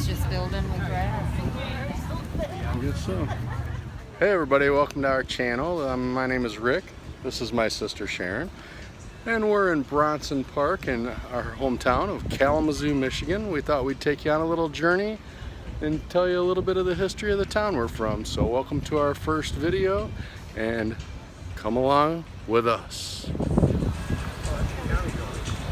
Just filled in with grass. I guess so. Hey everybody, welcome to our channel. My name is Rick. This is my sister Sharon. And we're in Bronson Park in our hometown of Kalamazoo, Michigan. We thought we'd take you on a little journey and tell you a little bit of the history of the town we're from. So welcome to our first video and come along with us.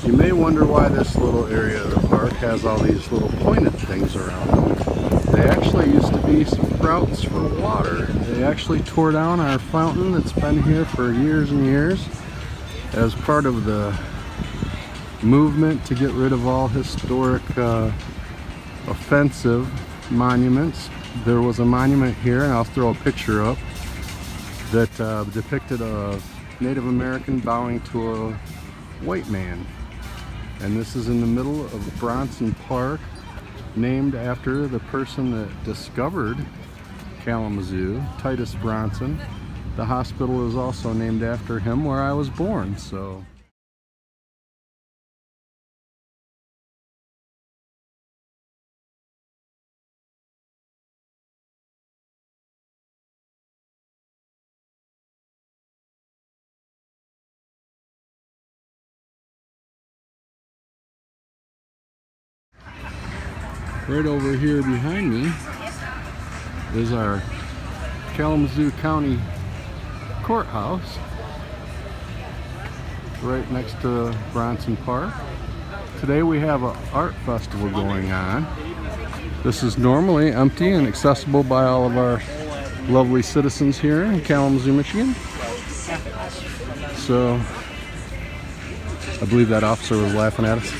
You may wonder why this little area of the park has all these little pointed things around them. They actually used to be sprouts for water. They actually tore down our fountain that's been here for years and years as part of the movement to get rid of all historic offensive monuments. There was a monument here, and I'll throw a picture up, that depicted a Native American bowing to a white man. And this is in the middle of Bronson Park, named after the person that discovered Kalamazoo, Titus Bronson. The hospital is also named after him, where I was born, so. Right over here behind me is our Kalamazoo County Courthouse, right next to Bronson Park. Today we have an art festival going on. This is normally empty and accessible by all of our lovely citizens here in Kalamazoo, Michigan. So I believe that officer was laughing at us.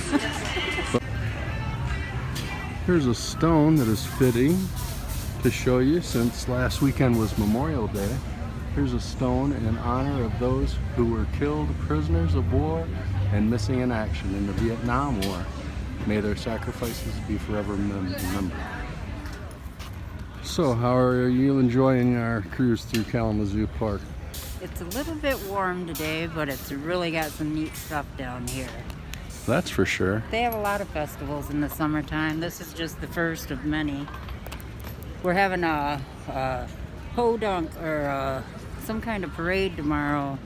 Here's a stone that is fitting to show you, since last weekend was Memorial Day. Here's a stone in honor of those who were killed prisoners of war and missing in action in the Vietnam War. May their sacrifices be forever remembered. So, how are you enjoying our cruise through Kalamazoo Park? It's a little bit warm today, but it's really got some neat stuff down here. That's for sure. They have a lot of festivals in the summertime. This is just the first of many. We're having a podunk or some kind of parade tomorrow.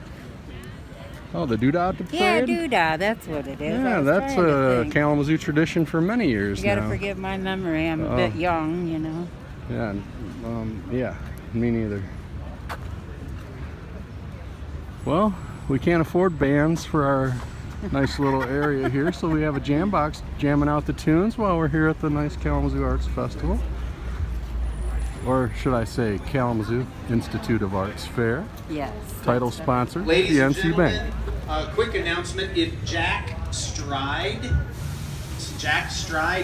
Oh, the doodah parade? Yeah, doodah, that's what it is. Yeah, that's a Kalamazoo tradition for many years now. You gotta forgive my memory. I'm a bit young, you know. Yeah, yeah, me neither. Well, we can't afford bands for our nice little area here, so we have a jam box jamming out the tunes while we're here at the nice Kalamazoo Arts Festival. Or should I say Kalamazoo Institute of Arts Fair. Yes. Title sponsor, Ladies the and NC gentlemen, Bank. a quick announcement. If Jack Stride,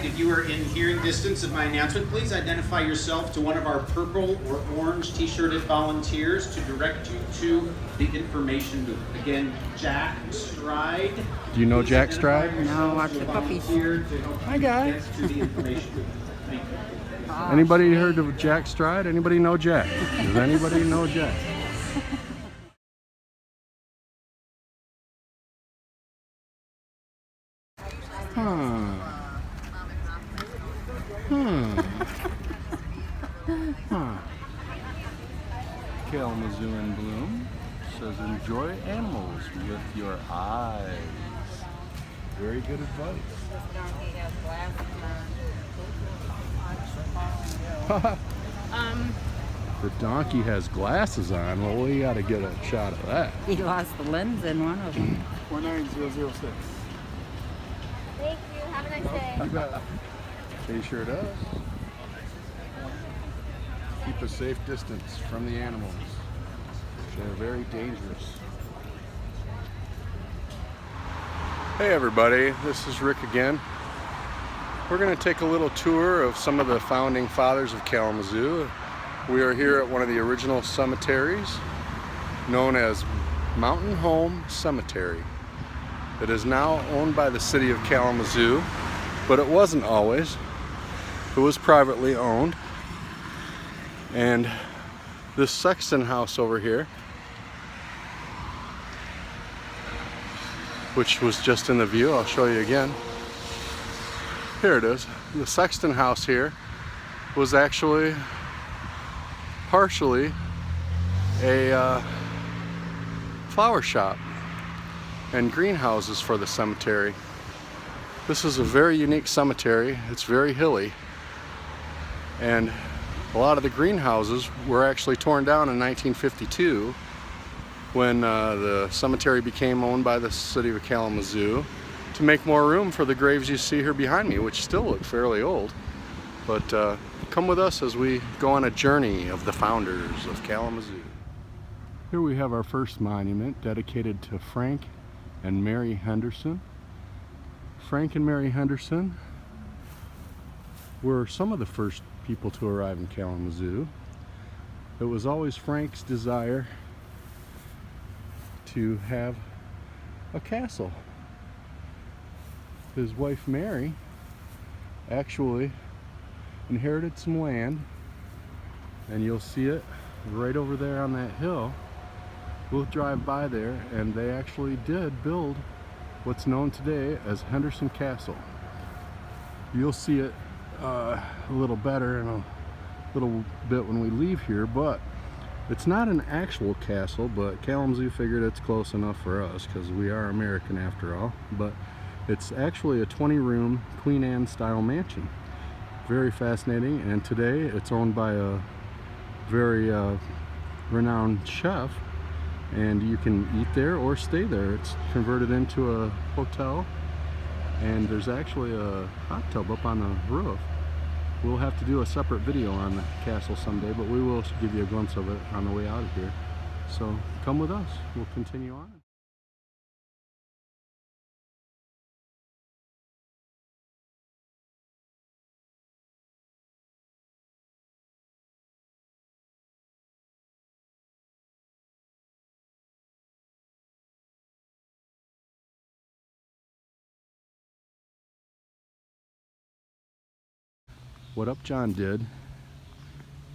if you are in hearing distance of my announcement, please identify yourself to one of our purple or orange t-shirted volunteers to direct you to the information booth. Again, Jack Stride. Do you know Please Jack identify Stride? yourself No, watch to a the puppies. volunteer to help Hi, you guys. get to the information booth. Thank you. Anybody heard of Jack Stride? Anybody know Jack? Does anybody know Jack? Kalamazoo in Bloom says enjoy animals with your eyes. Very good advice. The donkey has glasses on. Well, we got to get a shot of that. He lost the lens in one of them. 49006. Thank you. Have a nice day. You bet. He sure does. Keep a safe distance from the animals. They're very dangerous. Hey everybody, this is Rick again. We're going to take a little tour of some of the founding fathers of Kalamazoo. We are here at one of the original cemeteries known as Mountain Home Cemetery. It is now owned by the city of Kalamazoo, but it wasn't always. It was privately owned. And this Sexton house over here, which was just in the view, I'll show you again. Here it is. The Sexton house here was actually partially a flower shop and greenhouses for the cemetery. This is a very unique cemetery. It's very hilly, and a lot of the greenhouses were actually torn down in 1952 when the cemetery became owned by the city of Kalamazoo to make more room for the graves you see here behind me, which still look fairly old. But come with us as we go on a journey of the founders of Kalamazoo. Here we have our first monument dedicated to Frank and Mary Henderson. Frank and Mary Henderson were some of the first people to arrive in Kalamazoo. It was always Frank's desire to have a castle. His wife Mary actually inherited some land, and you'll see it right over there on that hill. We'll drive by there, and they actually did build what's known today as Henderson Castle. You'll see it a little better in a little bit when we leave here, but it's not an actual castle, but Kalamazoo figured it's close enough for us because we are American after all. But it's actually a 20-room Queen Anne style mansion. Very fascinating, and today it's owned by a very renowned chef, and you can eat there or stay there. It's converted into a hotel, and there's actually a hot tub up on the roof. We'll have to do a separate video on the castle someday, but we will give you a glimpse of it on the way out of here. So come with us, we'll continue on. What Upjohn did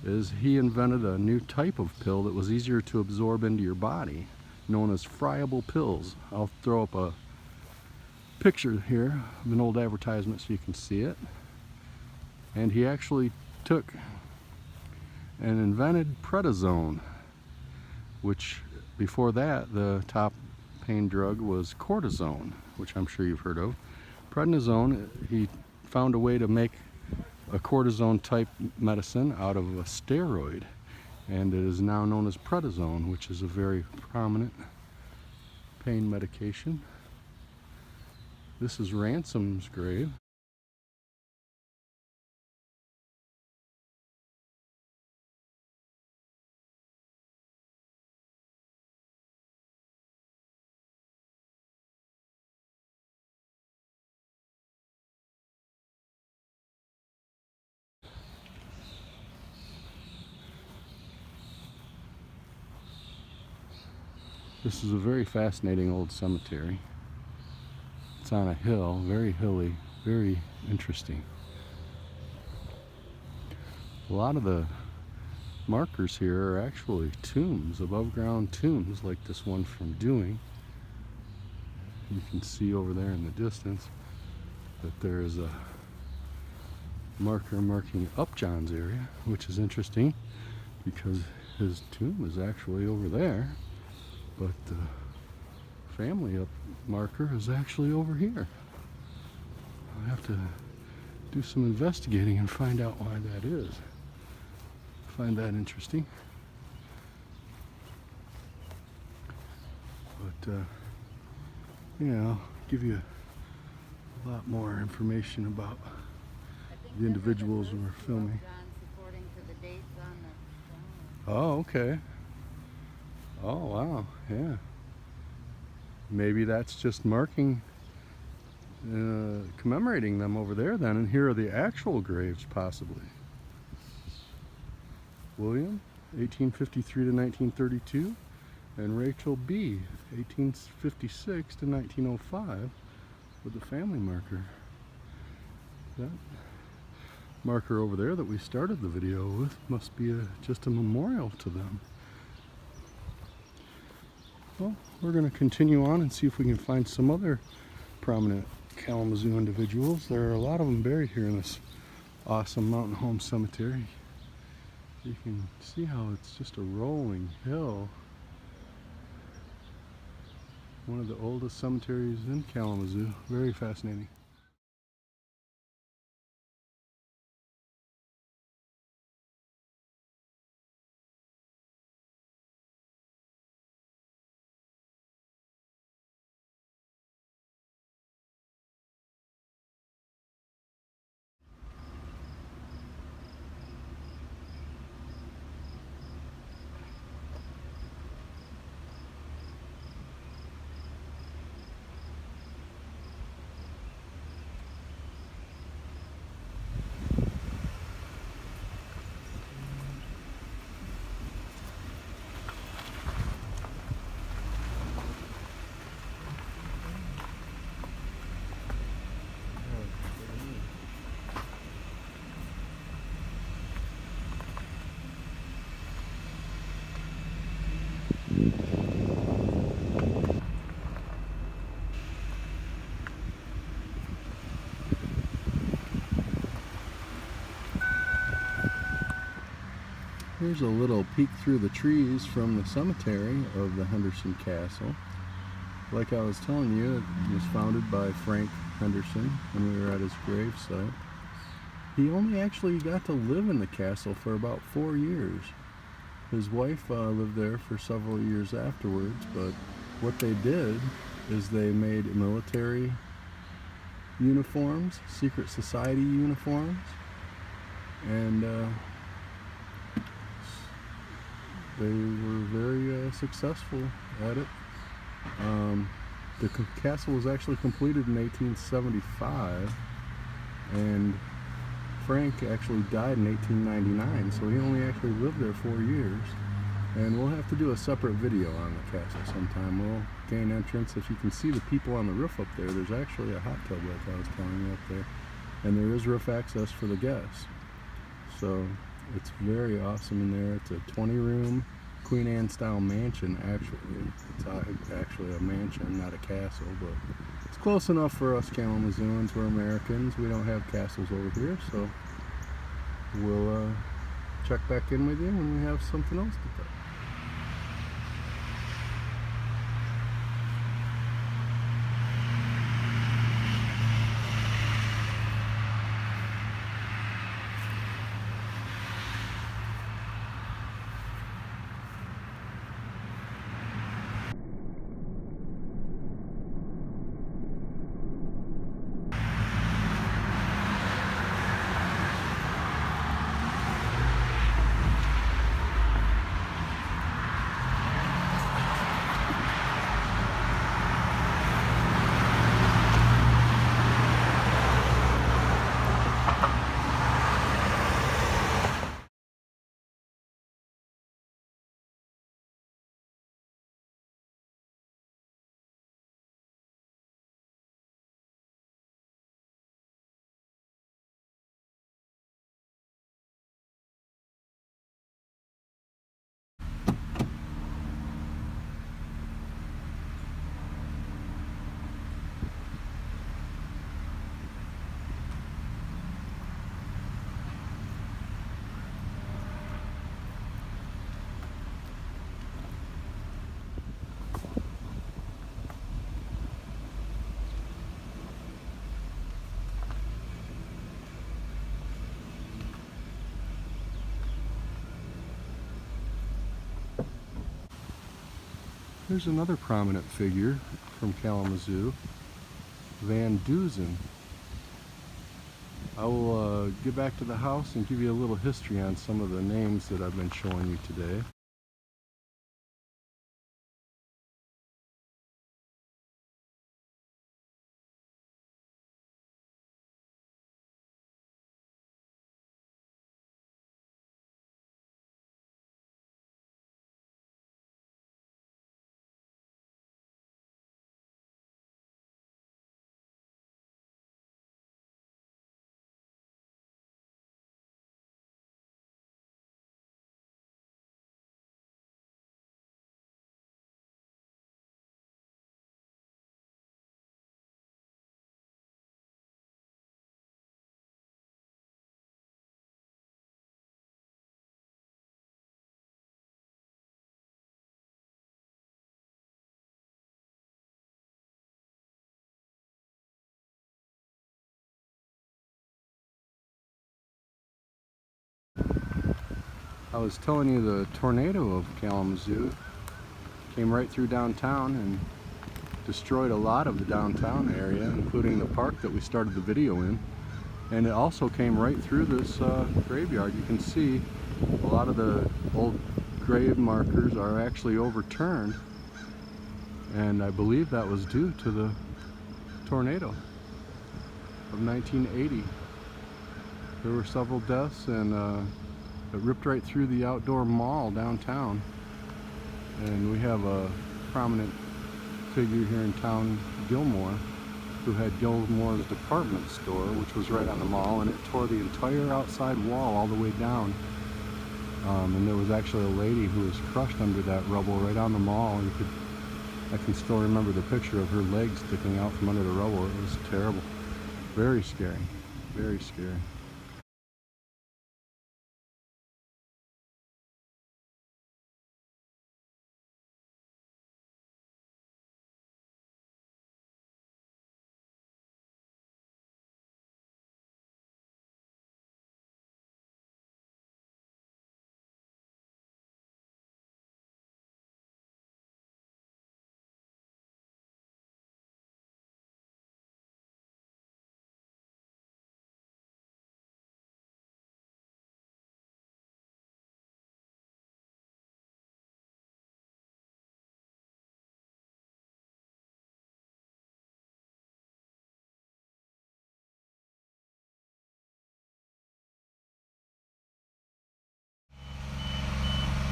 is he invented a new type of pill that was easier to absorb into your body, known as friable pills. I'll throw up a picture here of an old advertisement so you can see it. And he actually took and invented prednisone, which before that the top pain drug was cortisone, which I'm sure you've heard of. Prednisone, he found a way to make a cortisone type medicine out of a steroid, and it is now known as prednisone, which is a very prominent pain medication. This is Ransom's grave. This is a very fascinating old cemetery. It's on a hill, very hilly, very interesting. A lot of the markers here are actually tombs, above ground tombs, like this one from Dewing. You can see over there in the distance that there is a marker marking Upjohn's area, which is interesting because his tomb is actually over there, but the family up marker is actually over here. I'll have to do some investigating and find out why that is. Find that interesting. But yeah, I'll give you a lot more information about the individuals we're filming. According to the dates on the stone. Oh, okay. Oh, wow. Yeah. Maybe that's just marking, commemorating them over there then, and here are the actual graves possibly. William, 1853 to 1932, and Rachel B, 1856 to 1905, with the family marker. That marker over there that we started the video with must be just a memorial to them. Well, we're going to continue on and see if we can find some other prominent Kalamazoo individuals. There are a lot of them buried here in this awesome mountain home cemetery. You can see how it's just a rolling hill. One of the oldest cemeteries in Kalamazoo. Very fascinating. Here's a little peek through the trees from the cemetery of the Henderson Castle. Like I was telling you, it was founded by Frank Henderson when we were at his gravesite. He only actually got to live in the castle for about 4 years. His wife lived there for several years afterwards, but what they did is they made military uniforms, secret society uniforms, and they were very successful at it. The castle was actually completed in 1875, and Frank actually died in 1899, so he only actually lived there 4 years. And we'll have to do a separate video on the castle sometime. We'll gain entrance. If you can see the people on the roof up there, there's actually a hot tub, like I was telling you, up there. And there is roof access for the guests. So it's very awesome in there. It's a 20-room Queen Anne style mansion, actually. It's actually a mansion, not a castle, but it's close enough for us Kalamazooans. We're Americans. We don't have castles over here, so we'll check back in with you when we have something else to tell. Here's another prominent figure from Kalamazoo, Van Duzen. I will get back to the house and give you a little history on some of the names that I've been showing you today. I was telling you the tornado of Kalamazoo came right through downtown and destroyed a lot of the downtown area, including the park that we started the video in. And it also came right through this graveyard. You can see a lot of the old grave markers are actually overturned, and I believe that was due to the tornado of 1980. There were several deaths, and it ripped right through the outdoor mall downtown. And we have a prominent figure here in town, Gilmore, who had Gilmore's department store, which was right on the mall, and it tore the entire outside wall all the way down. And there was actually a lady who was crushed under that rubble right on the mall. I can still remember the picture of her legs sticking out from under the rubble. It was terrible. Very scary. Very scary.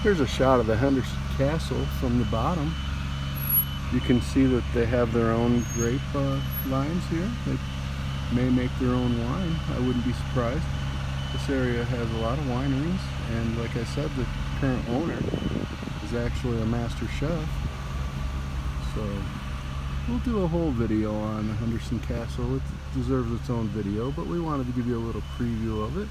Here's a shot of the Henderson Castle from the bottom. You can see that they have their own grape vines here. They may make their own wine. I wouldn't be surprised. This area has a lot of wineries, and like I said, the current owner is actually a master chef. So we'll do a whole video on the Henderson Castle. It deserves its own video, but we wanted to give you a little preview of it.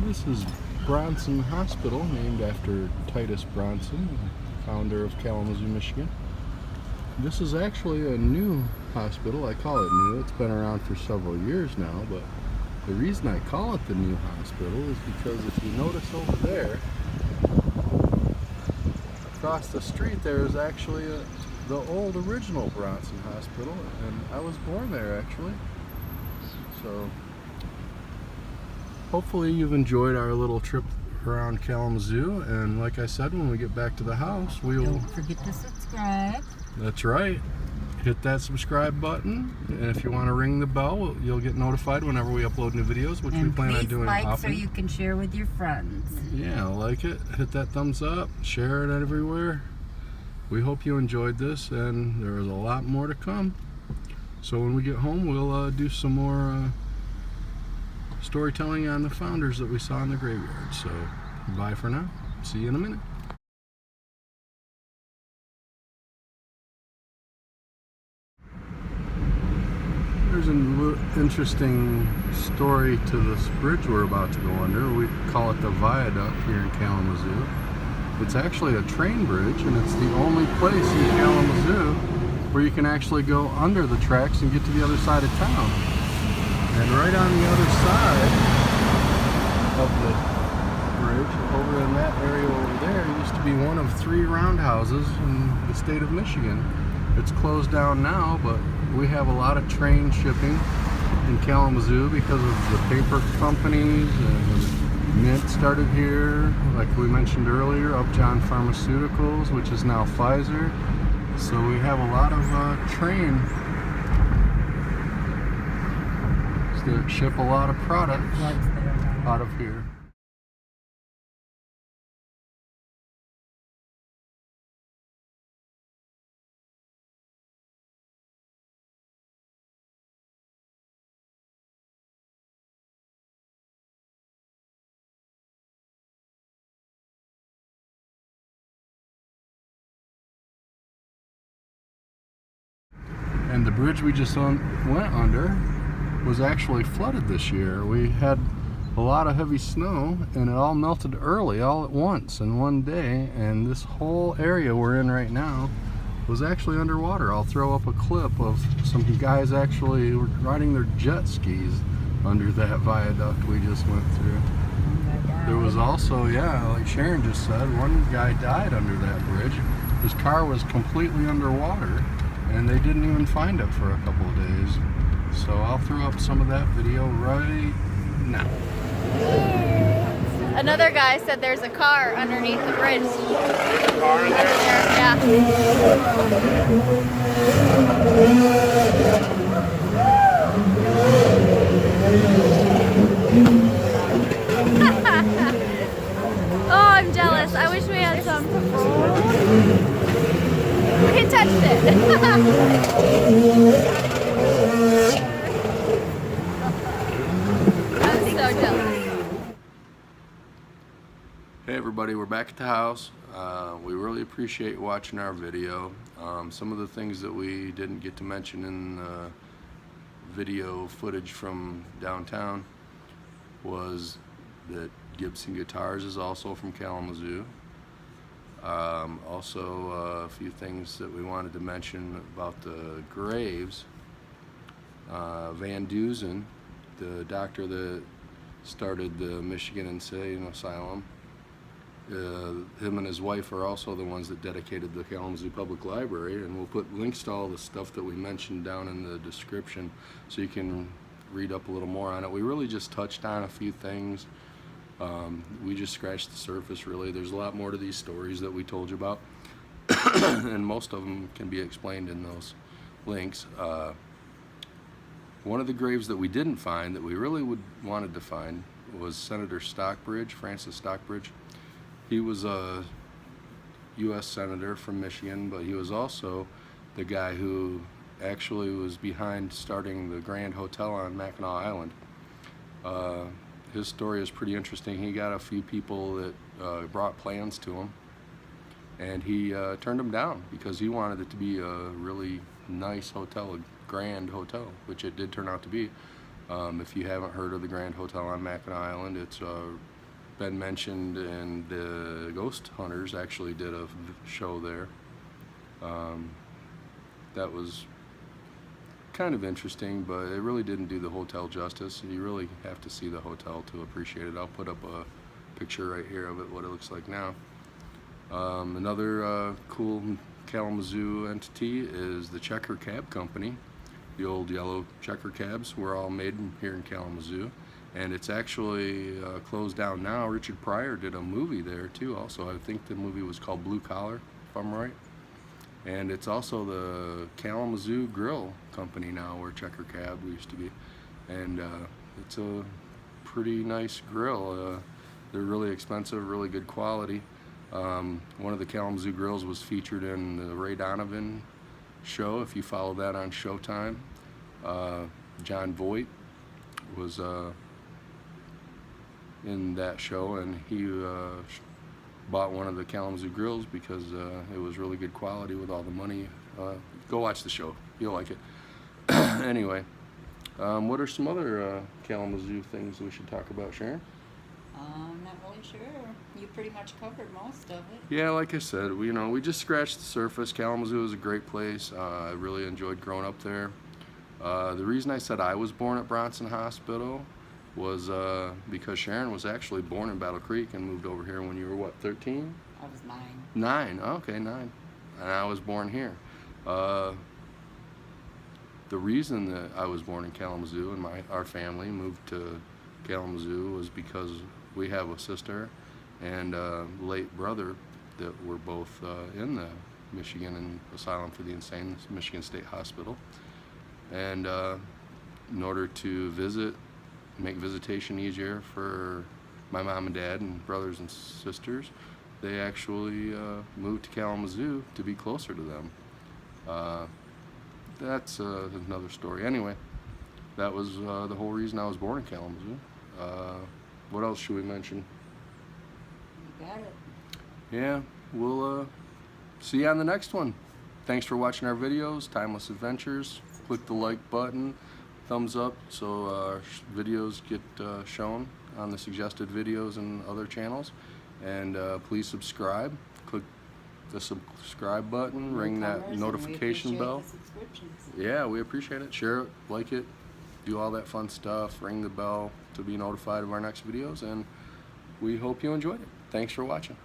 This is Bronson Hospital, named after Titus Bronson, founder of Kalamazoo, Michigan. This is actually a new hospital. I call it new. It's been around for several years now, but the reason I call it the new hospital is because if you notice over there, across the street there is actually the old original Bronson Hospital, and I was born there actually. So hopefully you've enjoyed our little trip around Kalamazoo, and like I said, when we get back to the house, Don't forget to subscribe. That's right. Hit that subscribe button, and if you want to ring the bell, you'll get notified whenever we upload new videos, which we plan on doing like often. so you can share with your friends. Yeah, like it. Hit that thumbs up. Share it everywhere. We hope you enjoyed this, and there is a lot more to come. So when we get home, we'll do some more storytelling on the founders that we saw in the graveyard. So bye for now. See you in a minute. There's an interesting story to this bridge we're about to go under. We call it the viaduct here in Kalamazoo. It's actually a train bridge, and it's the only place in Kalamazoo where you can actually go under the tracks and get to the other side of town. And right on the other side of the bridge, over in that area over there, used to be one of 3 roundhouses in the state of Michigan. It's closed down now, but we have a lot of train shipping in Kalamazoo because of the paper companies, and Mint started here, like we mentioned earlier, Upjohn Pharmaceuticals, which is now Pfizer. So we have a lot of train that ship a lot of products out of here. And the bridge we just went under was actually flooded this year. We had a lot of heavy snow, and it all melted early, all at once in one day, and this whole area we're in right now was actually underwater. I'll throw up a clip of some guys actually riding their jet skis under that viaduct we just went through. There was also, yeah, like Sharon just said, one guy died under that bridge. His car was completely underwater, and they didn't even find it for a couple of days. So I'll throw up some of that video right now. Another guy said there's a car underneath the bridge. There's a car in there? Yeah. Oh, I'm jealous. I wish we had some. We touched it. I'm so jealous. Hey everybody, we're back at the house. We really appreciate watching our video. Some of the things that we didn't get to mention in video footage from downtown was that Gibson Guitars is also from Kalamazoo. Also a few things that we wanted to mention about the graves. Van Dusen, the doctor that started the Michigan Insane Asylum, him and his wife are also the ones that dedicated the Kalamazoo Public Library, and we'll put links to all the stuff that we mentioned down in the description so you can read up a little more on it. We really just touched on a few things. We just scratched the surface, really. There's a lot more to these stories that we told you about, and most of them can be explained in those links. One of the graves that we didn't find that we really wanted to find was Senator Stockbridge, Francis Stockbridge. He was a U.S. Senator from Michigan, but he was also the guy who actually was behind starting the Grand Hotel on Mackinac Island. His story is pretty interesting. He got a few people that brought plans to him, and he turned them down because he wanted it to be a really nice hotel, a grand hotel, which it did turn out to be. If you haven't heard of the Grand Hotel on Mackinac Island, it's been mentioned, and the Ghost Hunters actually did a show there. That was kind of interesting, but it really didn't do the hotel justice. You really have to see the hotel to appreciate it. I'll put up a picture right here of it, what it looks like now. Another cool Kalamazoo entity is the Checker Cab Company. The old yellow checker cabs were all made here in Kalamazoo, and it's actually closed down now. Richard Pryor did a movie there too also. I think the movie was called Blue Collar, if I'm right. And it's also the Kalamazoo Grill Company now, where Checker Cab used to be. And it's a pretty nice grill. They're really expensive, really good quality. One of the Kalamazoo grills was featured in the Ray Donovan show, if you follow that on Showtime. John Voight was in that show, and he bought one of the Kalamazoo grills because it was really good quality with all the money. Go watch the show, you'll like it. Anyway, what are some other Kalamazoo things we should talk about, Sharon? I'm not really sure. You pretty much covered most of it. Yeah, like I said, we just scratched the surface. Kalamazoo is a great place. I really enjoyed growing up there. The reason I said I was born at Bronson Hospital was because Sharon was actually born in Battle Creek and moved over here when you were, what, 13? I was 9. 9, okay, 9. And I was born here. The reason that I was born in Kalamazoo and our family moved to Kalamazoo was because we have a sister and a late brother that were both in the Michigan Asylum for the Insane, Michigan State Hospital. And in order to make visitation easier for my mom and dad and brothers and sisters, they actually moved to Kalamazoo to be closer to them. That's another story. Anyway, that was the whole reason I was born in Kalamazoo. What else should we mention? You got it. Yeah, we'll see you on the next one. Thanks for watching our videos, Timeless Adventures. Click the like button, thumbs up, so our videos get shown on the suggested videos and other channels. And please subscribe. Click the subscribe button, ring that notification bell. Yeah, we appreciate it. Share it, like it, do all that fun stuff. Ring the bell to be notified of our next videos, and we hope you enjoyed it. Thanks for watching.